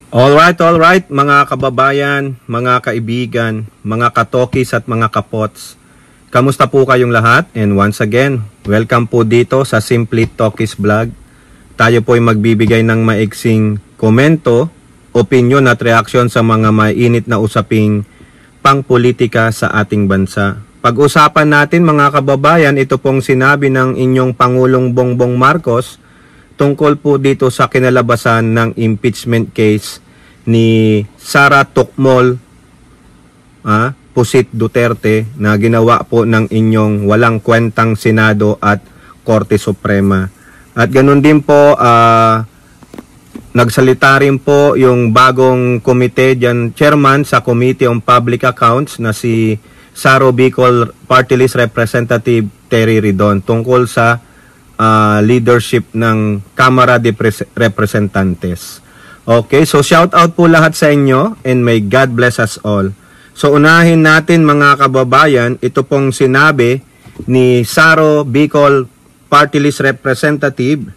All right, mga kababayan, mga kaibigan, mga katokis at mga kapots. Kamusta po kayong lahat? And once again, welcome po dito sa Simply Tokis Vlog. Tayo po ay magbibigay ng maiksing komento, opinion at reaksyon sa mga mainit na usaping pangpolitika sa ating bansa. Pag-usapan natin mga kababayan, ito pong sinabi ng inyong Pangulong Bongbong Marcos tungkol po dito sa kinalabasan ng impeachment case ni Sara Tocmol Pusit Duterte na ginawa po ng inyong walang kwentang Senado at Korte Suprema. At ganun din po, nagsalita rin po yung bagong komite dyan, chairman sa Committee on Public Accounts na si Saro Bicol Party List Representative Terry Ridon tungkol sa leadership ng Kamara de Representantes. Okay, so shout out po lahat sa inyo and may God bless us all. So unahin natin mga kababayan, ito pong sinabi ni Saro Bicol Party List Representative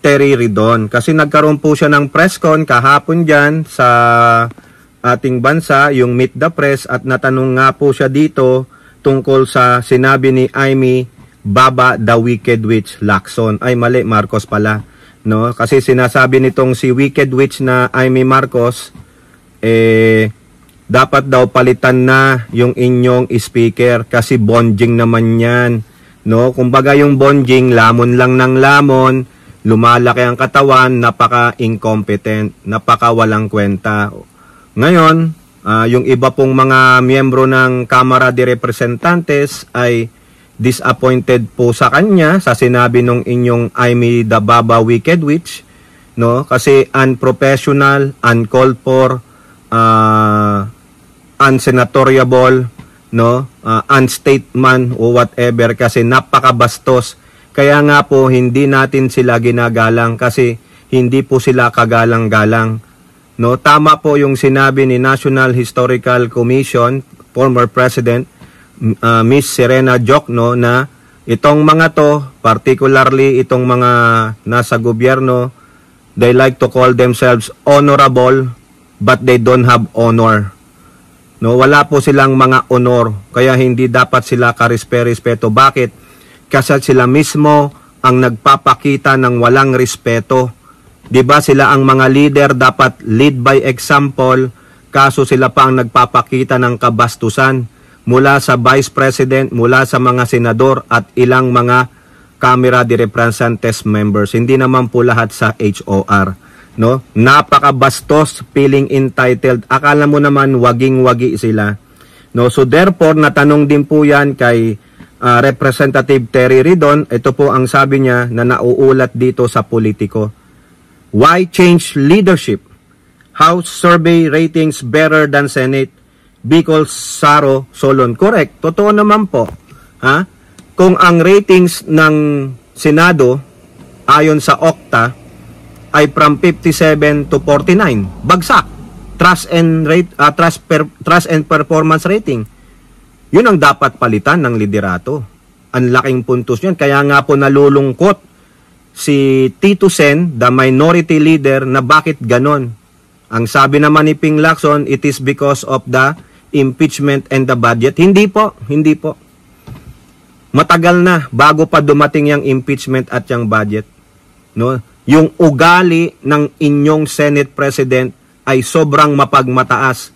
Terry Ridon. Kasi nagkaroon po siya ng press con kahapon dyan sa ating bansa, yung Meet the Press, at natanong nga po siya dito tungkol sa sinabi ni Amy Baba the Wicked Witch Lacson. Ay mali, Marcos pala, no? Kasi sinasabi nitong si Wicked Witch na Amy Marcos, dapat daw palitan na yung inyong speaker kasi bonjing naman yan, no? Kumbaga yung bonjing, lamon lang ng lamon, lumalaki ang katawan, napaka-incompetent, napaka-walang kwenta. Ngayon, yung iba pong mga miyembro ng Kamara de Representantes ay disappointed po sa kanya sa sinabi nung inyong Amy the Baba Wicked Witch, no? Kasi unprofessional, uncalled for, unsenatoriable, no? Unstatesman o whatever, kasi napakabastos. Kaya nga po hindi natin sila ginagalang kasi hindi po sila kagalang-galang, no? Tama po yung sinabi ni National Historical Commission former President Miss Serena Jokno na itong mga to, particularly itong mga nasa gobyerno, they like to call themselves honorable but they don't have honor, no? Wala po silang mga honor, kaya hindi dapat sila karespeto. Bakit? Kasi sila mismo ang nagpapakita ng walang respeto. 'Di ba sila ang mga leader, dapat lead by example, kaso sila pa ang nagpapakita ng kabastusan mula sa Vice President, mula sa mga senador at ilang mga Kamara de Representantes members. Hindi naman po lahat sa HOR, no? Napakabastos, feeling entitled. Akala mo naman waging-wagi sila, no? So therefore, natanong din po 'yan kay Representative Terry Ridon. Ito po ang sabi niya na nauulat dito sa Politico. Why change leadership? House survey ratings better than Senate? Bicol Saro Solon. Correct. Totoo naman po. Kung ang ratings ng Senado ayon sa Okta ay from 57 to 49, bagsak. Trust and performance rating. Yun ang dapat palitan ng liderato. Ang laking puntos yun. Kaya nga po nalulungkot si Tito Sen, the minority leader, na bakit ganon. Ang sabi naman ni Ping Lacson, it is because of the impeachment and the budget. Hindi po. Matagal na bago pa dumating yung impeachment at yung budget, no? Yung ugali ng inyong Senate President ay sobrang mapagmataas.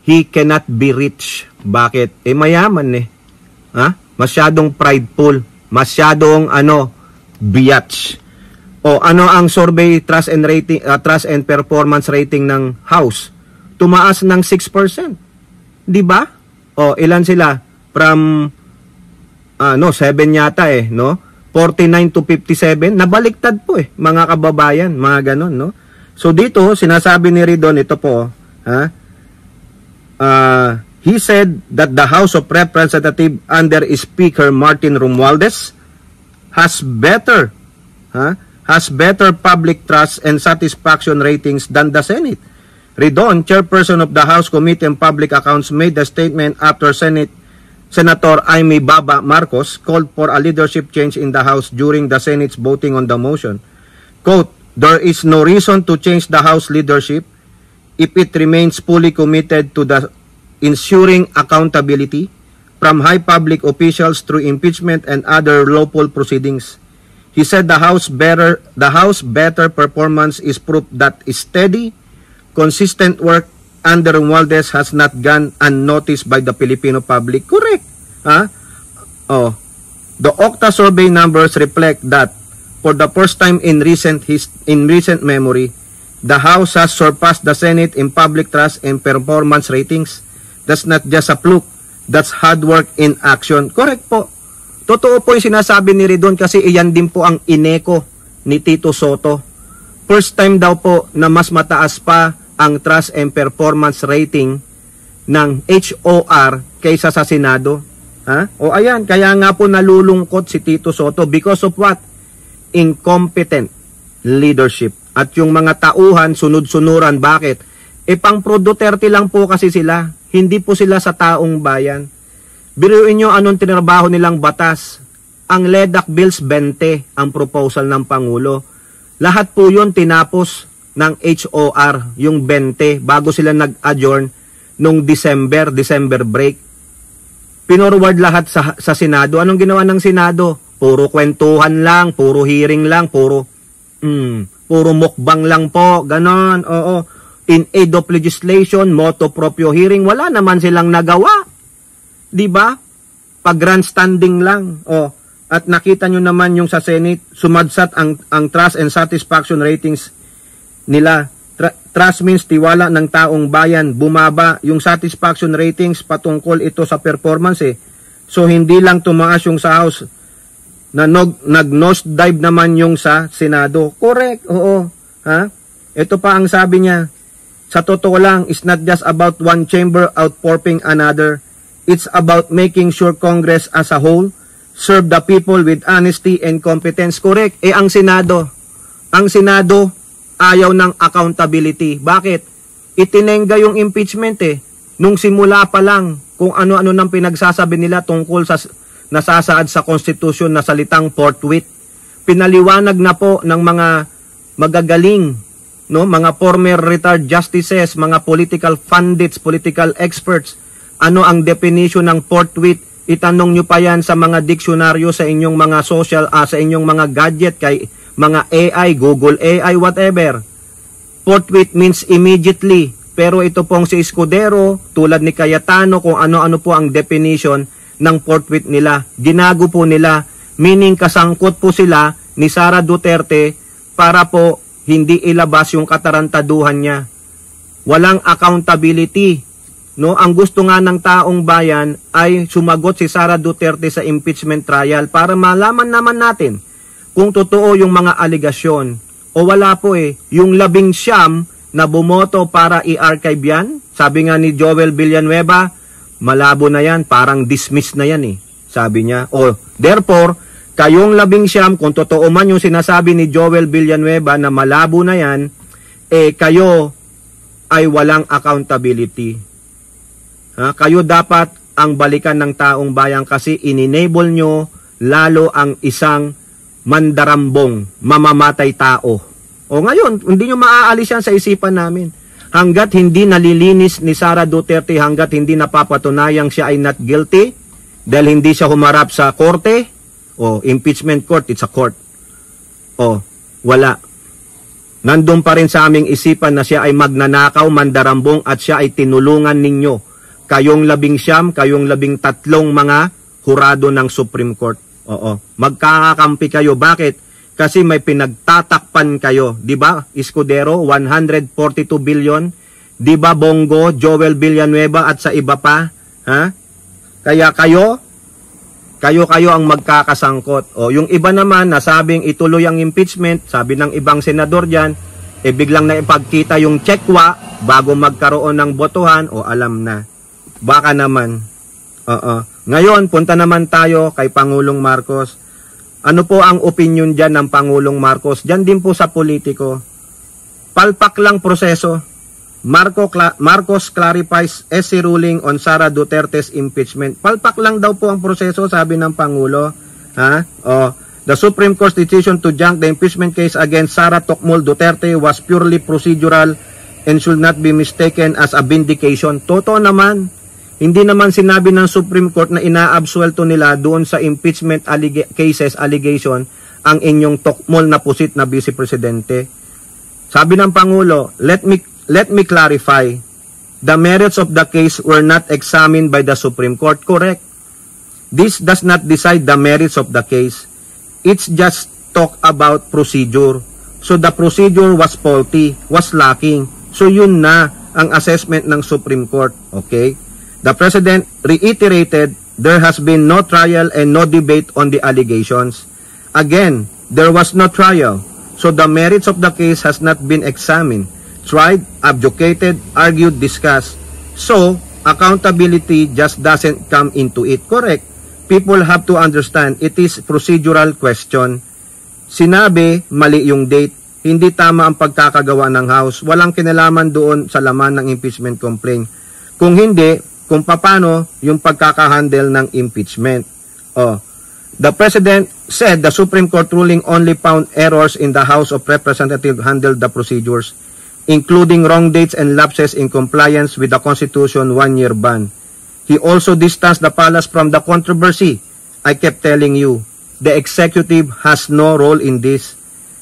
He cannot be rich. Bakit? Mayaman Masyadong prideful, masyadong biatch. O ano ang survey trust and performance rating ng House? Tumaas ng 6%. 'Di ba? O ilan sila? From 7 yata no? 49 to 57, nabaliktad po mga kababayan, mga ganon, no? So dito sinasabi ni Ridon, ito po, he said that the House of Representatives under Speaker Martin Romualdez has better public trust and satisfaction ratings than the Senate. Ridon, chairperson of the House Committee on Public Accounts, made the statement after Senator Amy Baba Marcos called for a leadership change in the House during the Senate's voting on the motion. Quote, there is no reason to change the House leadership if it remains fully committed to the ensuring accountability from high public officials through impeachment and other lawful proceedings. He said the House better performance is proof that steady, consistent work under Romualdez has not gone unnoticed by the Filipino public. Correct. The Octa survey numbers reflect that for the first time in recent memory, the House has surpassed the Senate in public trust and performance ratings. That's not just a fluke. That's hard work in action. Correct po. Totoo po yung sinasabi ni Ridon kasi iyan din po ang ineko ni Tito Soto. First time daw po na mas mataas pa ang trust and performance rating ng HOR kaysa sa Senado. O ayan, kaya nga po nalulungkot si Tito Soto because of what? Incompetent leadership. At yung mga tauhan, sunod-sunuran. Bakit? Pang Pro Duterte lang po kasi sila. Hindi po sila sa taong bayan. Biruin nyo anong tinrabaho nilang batas. Ang LEDAC Bills 20, ang proposal ng Pangulo. Lahat po yun tinapos ng HOR, yung 20, bago sila nag-adjourn nung December break. Pinorward lahat sa Senado. Anong ginawa ng Senado? Puro kwentuhan lang, puro hearing lang, puro mukbang lang po, ganon, oo. In aid of legislation, motu proprio hearing, wala naman silang nagawa. Diba? Pag grandstanding lang. At nakita nyo naman yung sa Senate, sumadsat ang trust and satisfaction ratings nila. Trust means tiwala ng taong bayan. Bumaba yung satisfaction ratings patungkol ito sa performance So hindi lang tumaas yung sa House, na nag-nose dive naman yung sa Senado. Correct, oo. Ito pa ang sabi niya. Sa totoo lang, it's not just about one chamber outperforming another. It's about making sure Congress as a whole serve the people with honesty and competence. Correct. Ang Senado ayaw ng accountability. Bakit? Itinengga yung impeachment nung simula pa lang kung ano-ano nang pinagsasabi nila tungkol sa nasasaad sa konstitusyon na salitang forthwith. Pinaliwanag na po ng mga magagaling, mga former retired justices, mga political pundits, political experts, ano ang definition ng forthwith? Itanong nyo pa yan sa mga diksyonaryo sa inyong mga sa inyong mga gadget, kay mga AI, Google AI, whatever. Forthwith means immediately. Pero ito pong si Escudero, tulad ni Cayetano, kung ano-ano po ang definition ng forthwith nila. Ginago po nila, meaning kasangkot po sila ni Sara Duterte para po hindi ilabas yung katarantaduhan niya. Walang accountability. Ang gusto nga ng taong bayan ay sumagot si Sara Duterte sa impeachment trial para malaman naman natin kung totoo yung mga aligasyon. O wala po yung 19 na bumoto para i-archive yan. Sabi nga ni Joel Villanueva, malabo na yan, parang dismiss na yan sabi niya. Therefore, kayong 19, kung totoo man yung sinasabi ni Joel Villanueva na malabo na yan, kayo ay walang accountability. Kayo dapat ang balikan ng taong bayan kasi in-enable nyo lalo ang isang mandarambong, mamamatay tao. Ngayon, hindi nyo maaalis yan sa isipan namin. Hanggat hindi nalilinis ni Sara Duterte, hanggat hindi napapatunayang siya ay not guilty, dahil hindi siya humarap sa korte, impeachment court, it's a court. Wala. Nandun pa rin sa aming isipan na siya ay magnanakaw, mandarambong, at siya ay tinulungan ninyo. Kayong 19, kayong 13 mga hurado ng Supreme Court. Magkakakampi kayo. Bakit? Kasi may pinagtatakpan kayo. Diba, Escudero, 142 billion. Diba, Bongo, Joel Villanueva, at sa iba pa? Kaya kayo ang magkakasangkot. Yung iba naman, nasabing ituloy ang impeachment, sabi ng ibang senador dyan, biglang na ipagkita yung tsekwa bago magkaroon ng botohan, alam na. Baka naman. Ngayon, punta naman tayo kay Pangulong Marcos. Ano po ang opinion dyan ng Pangulong Marcos? Dyan din po sa politiko. Palpak lang proseso. Marcos clarifies SC ruling on Sara Duterte's impeachment. Palpak lang daw po ang proseso, sabi ng Pangulo. The Supreme Court's decision to junk the impeachment case against Sara Tocmol Duterte was purely procedural and should not be mistaken as a vindication. Totoo naman, hindi naman sinabi ng Supreme Court na inaabsuelto nila doon sa impeachment allegation ang inyong Tocmol na pusit na Vice Presidente. Sabi ng Pangulo, let me clarify, the merits of the case were not examined by the Supreme Court. Correct. This does not decide the merits of the case. It's just talk about procedure. So the procedure was faulty, was lacking. So yun na ang assessment ng Supreme Court. Okay? The President reiterated there has been no trial and no debate on the allegations. Again, there was no trial. So the merits of the case has not been examined, tried, adjudicated, argued, discussed. So accountability just doesn't come into it. Correct. People have to understand it is procedural question. Sinabi, mali yung date. Hindi tama ang pagkakagawa ng House. Walang kinalaman doon sa laman ng impeachment complaint. Kung hindi, kung paano yung pagkakahandle ng impeachment. The President said the Supreme Court ruling only found errors in the House of Representatives handled the procedures, including wrong dates and lapses in compliance with the Constitution 1-year ban. He also distanced the palace from the controversy. I kept telling you, the executive has no role in this.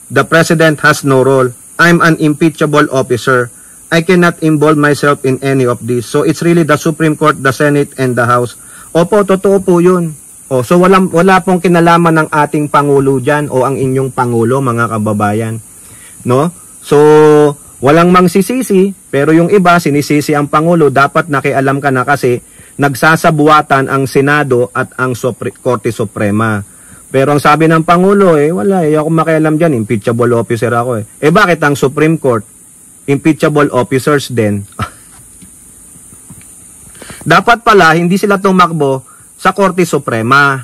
The President has no role. I'm an impeachable officer. I cannot involve myself in any of this. So it's really the Supreme Court, the Senate, and the House. Opo, totoo po yun. So wala pong kinalaman ng ating Pangulo dyan o ang inyong Pangulo, mga kababayan. No? So walang mangsisisi, pero yung iba sinisisi ang Pangulo. Dapat nakialam ka na kasi nagsasabuatan ang Senado at ang Korte Suprema. Pero ang sabi ng Pangulo, wala, ako makialam dyan, impeachable officer ako . Bakit ang Supreme Court, impeachable officers din? Dapat pala, hindi sila tumakbo sa Korte Suprema.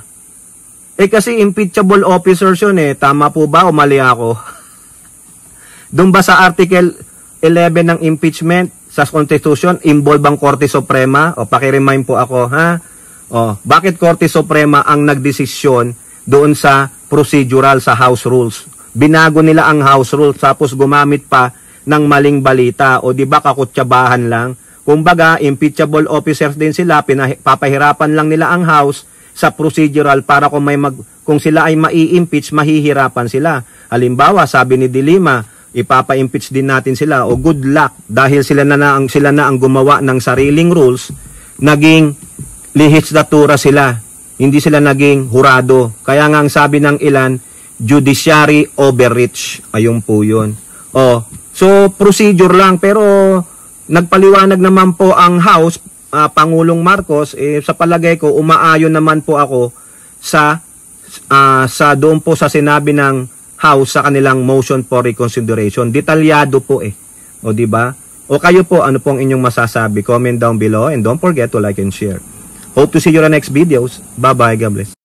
Kasi impeachable officers yun . Tama po ba o mali ako? Doon ba sa Article 11 ng impeachment, sa Constitution, involve ang Korte Suprema? Pakiremind po ako, ha? Bakit Korte Suprema ang nagdesisyon doon sa procedural sa House Rules? Binago nila ang House Rules tapos gumamit pa ng maling balita o di ba kakutsabahan lang? Kumbaga, impeachable officers din sila, papahirapan lang nila ang House sa procedural para kung sila ay mai-impeach, mahihirapan sila. Halimbawa, sabi ni De Lima, ipapa-impeach din natin sila o good luck dahil sila na ang gumawa ng sariling rules, naging lehislatura sila, hindi sila naging hurado. Kaya nga ang sabi ng ilan, judiciary overreach. Ayun po yun. So procedure lang, pero nagpaliwanag naman po ang House, Pangulong Marcos, sa palagay ko umaayon naman po ako sa doon po sa sinabi ng House sa kanilang motion for reconsideration. Detalyado po O di ba? O kayo po, ano pong inyong masasabi? Comment down below and don't forget to like and share. Hope to see you in the next videos. Bye-bye. God bless.